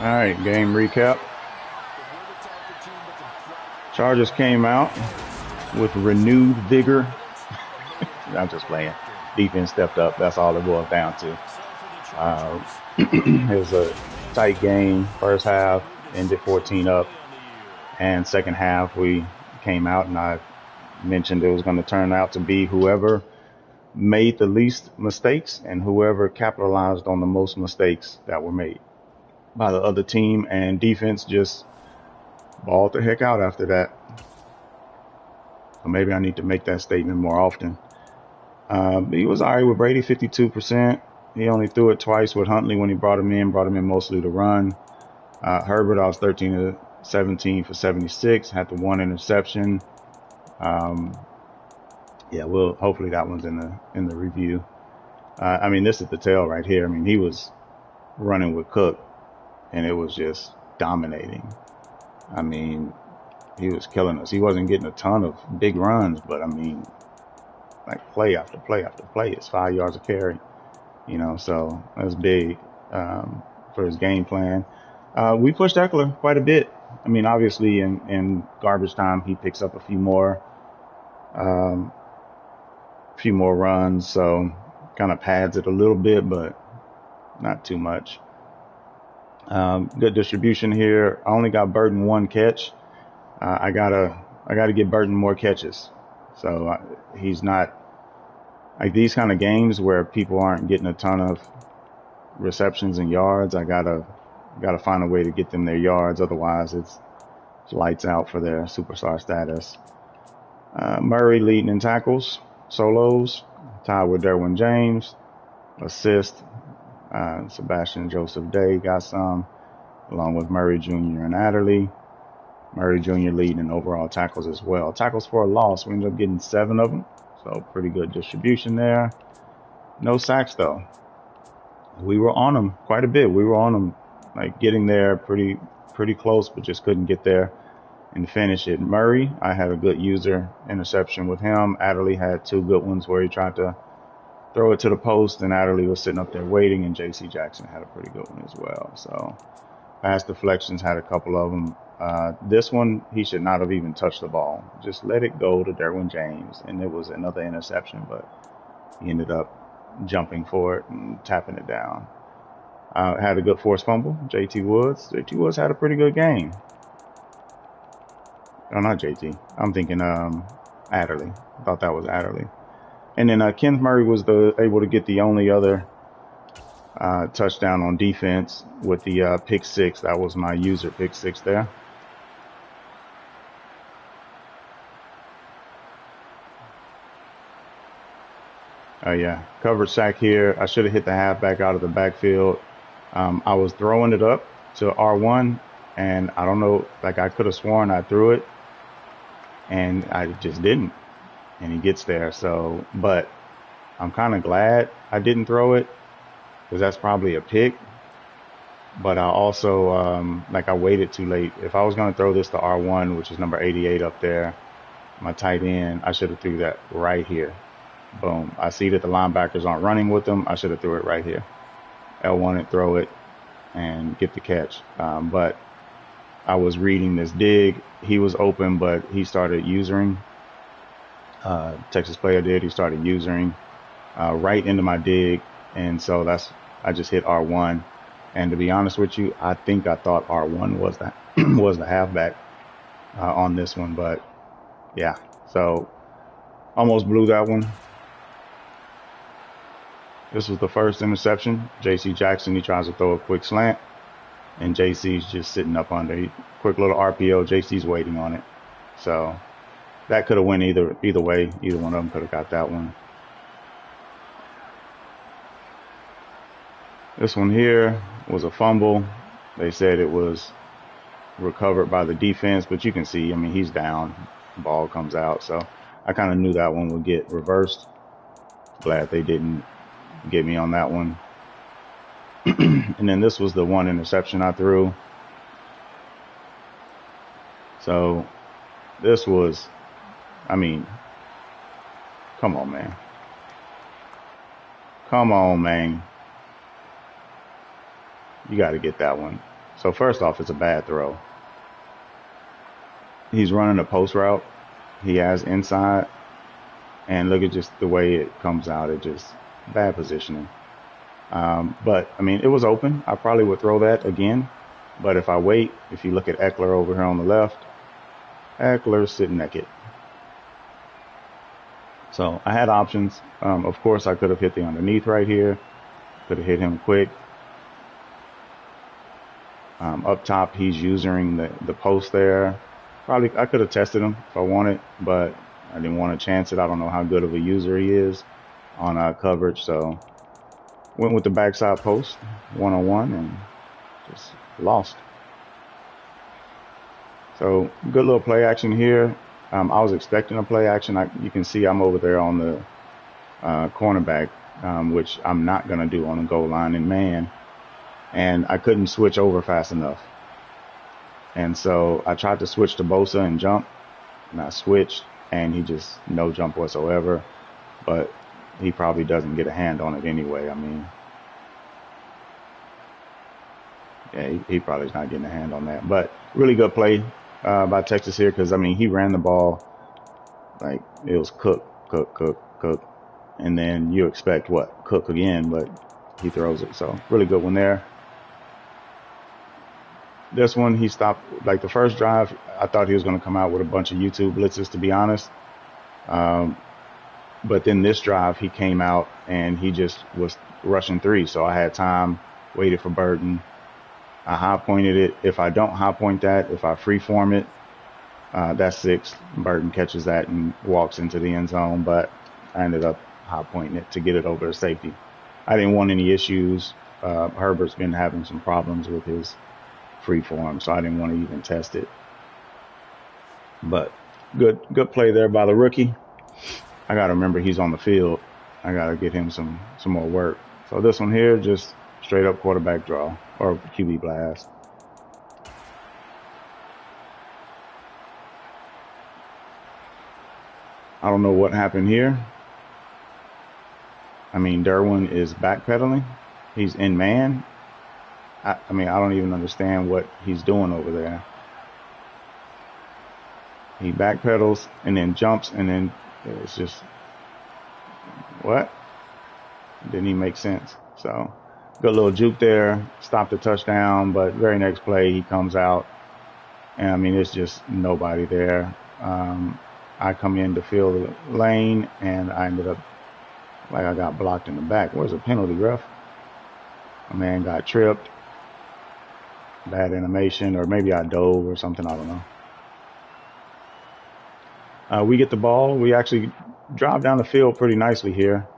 All right, game recap. Chargers came out with renewed vigor. I'm just playing. Defense stepped up. That's all it boils down to. It was a tight game. First half ended 14 up, and second half we came out, and I mentioned it was going to turn out to be whoever made the least mistakes and whoever capitalized on the most mistakes that were made by the other team, and defense just balled the heck out after that. So maybe I need to make that statement more often. He was all right with Brady, 52%. He only threw it twice with Huntley when he brought him in mostly to run. Herbert, I was 13 to 17 for 76, had the one interception. Yeah, well, hopefully that one's in the review. I mean, this is the tail right here. I mean, he was running with Cook, and it was just dominating. I mean, he was killing us. He wasn't getting a ton of big runs, but I mean, like play after play after play, it's 5 yards a carry. So that's big for his game plan. We pushed Eckler quite a bit. I mean, obviously in garbage time, he picks up a few more runs, so kind of pads it a little bit, but not too much. Good distribution here. I only got Burton one catch. I gotta get Burton more catches. So he's not like these kind of games where people aren't getting a ton of receptions and yards. I gotta find a way to get them their yards. Otherwise, it's lights out for their superstar status. Murray leading in tackles, solos, tied with Derwin James. Assist, Sebastian Joseph Day got some, along with Murray Jr. and Adderley. Murray Jr. leading in overall tackles as well. Tackles for a loss, we ended up getting 7 of them, so pretty good distribution there. No sacks though. We were on them quite a bit. We were on them, like getting there pretty close, but just couldn't get there and finish it. Murray, I had a good user interception with him. Adderley had 2 good ones where he tried to throw it to the post, and Adderley was sitting up there waiting, and J.C. Jackson had a pretty good one as well. So pass deflections, had a couple of them. This one, he should not have even touched the ball. Just let it go to Derwin James, and it was another interception, but he ended up jumping for it and tapping it down. Had a good forced fumble, J.T. Woods. J.T. Woods had a pretty good game. Oh, not J.T. I'm thinking Adderley. I thought that was Adderley. And then Kenneth Murray was able to get the only other touchdown on defense with the pick 6. That was my user pick 6 there. Oh yeah, covered sack here. I should have hit the halfback out of the backfield. I was throwing it up to R1, and I don't know, like I could have sworn I threw it, and I just didn't. And he gets there. So, but I'm kind of glad I didn't throw it, because that's probably a pick. But I also, I waited too late. If I was going to throw this to R1, which is number 88 up there, my tight end, I should have threw that right here. Boom. I see that the linebackers aren't running with them. I should have threw it right here. L1 and throw it and get the catch. But I was reading this dig. He was open, but he started using. Texas player did. He started using right into my dig, and so I just hit R1. And to be honest with you, I think I thought R1 was the was the halfback on this one, but yeah, so almost blew that one. This was the first interception. J.C. Jackson, he tries to throw a quick slant, and J.C.'s just sitting up under. Quick little RPO. J.C.'s waiting on it, so that could have went either way. Either one of them could have got that one. This one here was a fumble. They said it was recovered by the defense, but you can see, I mean, he's down. Ball comes out. So I kind of knew that one would get reversed. Glad they didn't get me on that one. And then this was the one interception I threw. So this was, I mean, come on, man. Come on, man. You got to get that one. So first off, it's a bad throw. He's running a post route. He has inside, and look at just the way it comes out. It just bad positioning. But I mean, it was open. I probably would throw that again. But if I wait, if you look at Eckler over here on the left, Eckler's sitting naked. So I had options. Of course, I could have hit the underneath right here. Could have hit him quick. Up top, he's using the post there. Probably I could have tested him if I wanted, but I didn't want to chance it. I don't know how good of a user he is on coverage, so went with the backside post one-on-one and just lost. So good little play action here. I was expecting a play action. You can see I'm over there on the cornerback, which I'm not going to do on the goal line in man. And I couldn't switch over fast enough. And so I tried to switch to Bosa and jump, and I switched, and he just no jump whatsoever. But he probably doesn't get a hand on it anyway. I mean, yeah, he probably's not getting a hand on that. But really good play by Texas here, because I mean, he ran the ball like it was Cook, and then you expect what, Cook again, but he throws it. So really good one there. This one, he stopped, like the first drive, I thought he was going to come out with a bunch of YouTube blitzes, to be honest. But then this drive, he came out and he just was rushing three. So I had time, waited for Burton. I high pointed it. If I don't high point that, if I free form it, that's 6. Burton catches that and walks into the end zone. But I ended up high pointing it to get it over to safety. I didn't want any issues. Herbert's been having some problems with his free form, so I didn't want to even test it. But good play there by the rookie. I got to remember he's on the field. I got to get him some more work. So this one here, just straight up quarterback draw or QB blast. I don't know what happened here. I mean, Derwin is backpedaling. He's in man. I mean, I don't even understand what he's doing over there. He backpedals and then jumps, and then it's just, what? Didn't even make sense. So good little juke there, stopped the touchdown, but very next play he comes out, and I mean, it's just nobody there. I come in to fill the lane, and I ended up like I got blocked in the back. Where's the penalty, ref? My man got tripped. Bad animation, or maybe I dove or something, I don't know. We get the ball. We actually drive down the field pretty nicely here.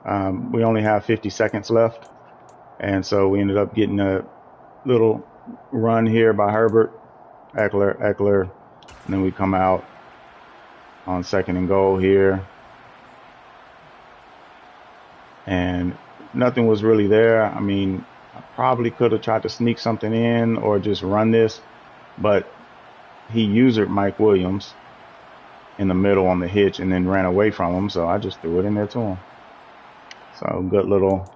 We only have 50 seconds left, and so we ended up getting a little run here by Herbert, Eckler, and then we come out on 2nd and goal here, and nothing was really there. I mean, I probably could have tried to sneak something in or just run this, but he usered Mike Williams in the middle on the hitch and then ran away from him, so I just threw it in there to him. So good little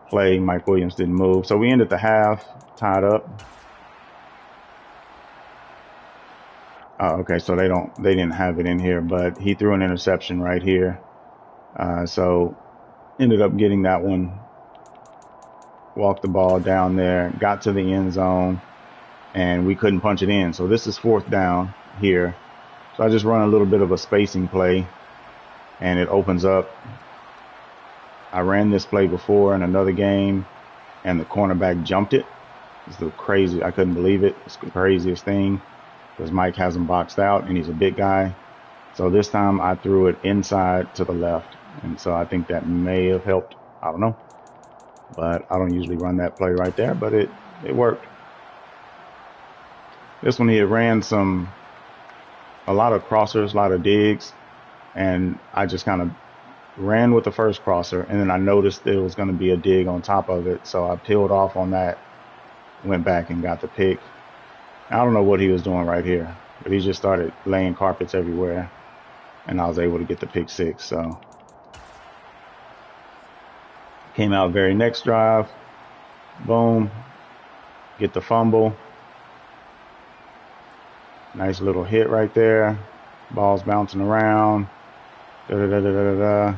play. Mike Williams didn't move. So we ended the half tied up. Oh, okay, so they didn't have it in here, but he threw an interception right here. So ended up getting that one. Walked the ball down there, got to the end zone, and we couldn't punch it in. So this is 4th down here. So I just run a little bit of a spacing play, and it opens up. I ran this play before in another game, and the cornerback jumped it. It's the crazy. I couldn't believe it. It's the craziest thing, because Mike has him boxed out, and he's a big guy. So this time I threw it inside to the left, and so I think that may have helped. I don't know. But I don't usually run that play right there, but it worked. This one, he had ran a lot of crossers, a lot of digs, and I just kind of ran with the first crosser, and then I noticed there was going to be a dig on top of it, so I peeled off on that, went back and got the pick. I don't know what he was doing right here, but he just started laying carpets everywhere, and I was able to get the pick 6, so. Came out very next drive, boom, get the fumble. Nice little hit right there. Ball's bouncing around. Da-da-da-da-da-da.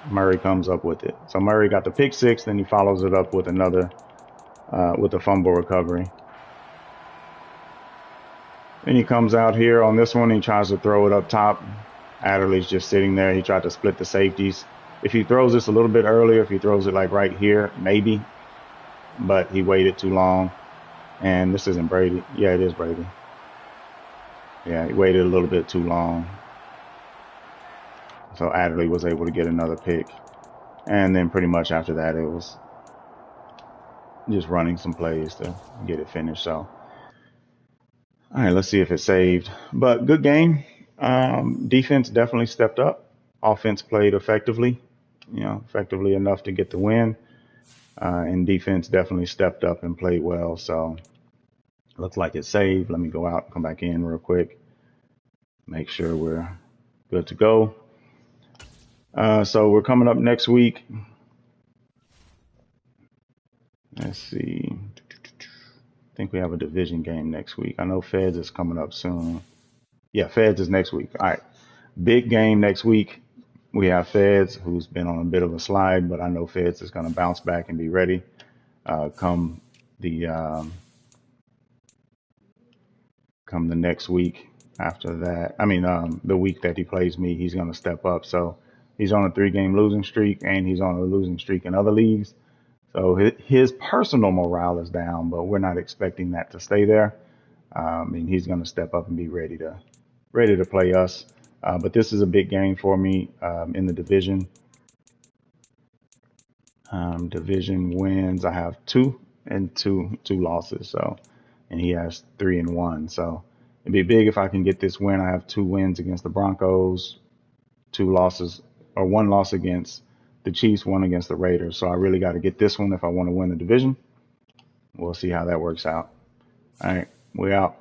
Murray comes up with it. So Murray got the pick six, then he follows it up with another, with a fumble recovery. Then he comes out here on this one. He tries to throw it up top. Adderley's just sitting there. He tried to split the safeties. If he throws this a little bit earlier, if he throws it like right here, maybe. But he waited too long. And this isn't Brady. Yeah, it is Brady. Yeah, he waited a little bit too long. So Adderley was able to get another pick. And then pretty much after that, it was just running some plays to get it finished. So, all right, let's see if it's saved. But good game. Defense definitely stepped up. Offense played effectively, effectively enough to get the win. And defense definitely stepped up and played well. So, looks like it's saved. Let me go out and come back in real quick. Make sure we're good to go. So we're coming up next week. Let's see. I think we have a division game next week. I know Feds is coming up soon. Yeah, Feds is next week. All right. Big game next week. We have Feds, who's been on a bit of a slide, but I know Feds is going to bounce back and be ready come the next week after that. I mean, the week that he plays me, he's going to step up. So he's on a 3-game losing streak, and he's on a losing streak in other leagues. So his personal morale is down, but we're not expecting that to stay there. And he's going to step up and be ready to play us. But this is a big game for me in the division. Division wins, I have 2 and 2 losses. So, and he has 3 and 1. So it'd be big if I can get this win. I have 2 wins against the Broncos, 2 losses, or 1 loss against the Chiefs, 1 against the Raiders. So I really got to get this one if I want to win the division. We'll see how that works out. All right, we're out.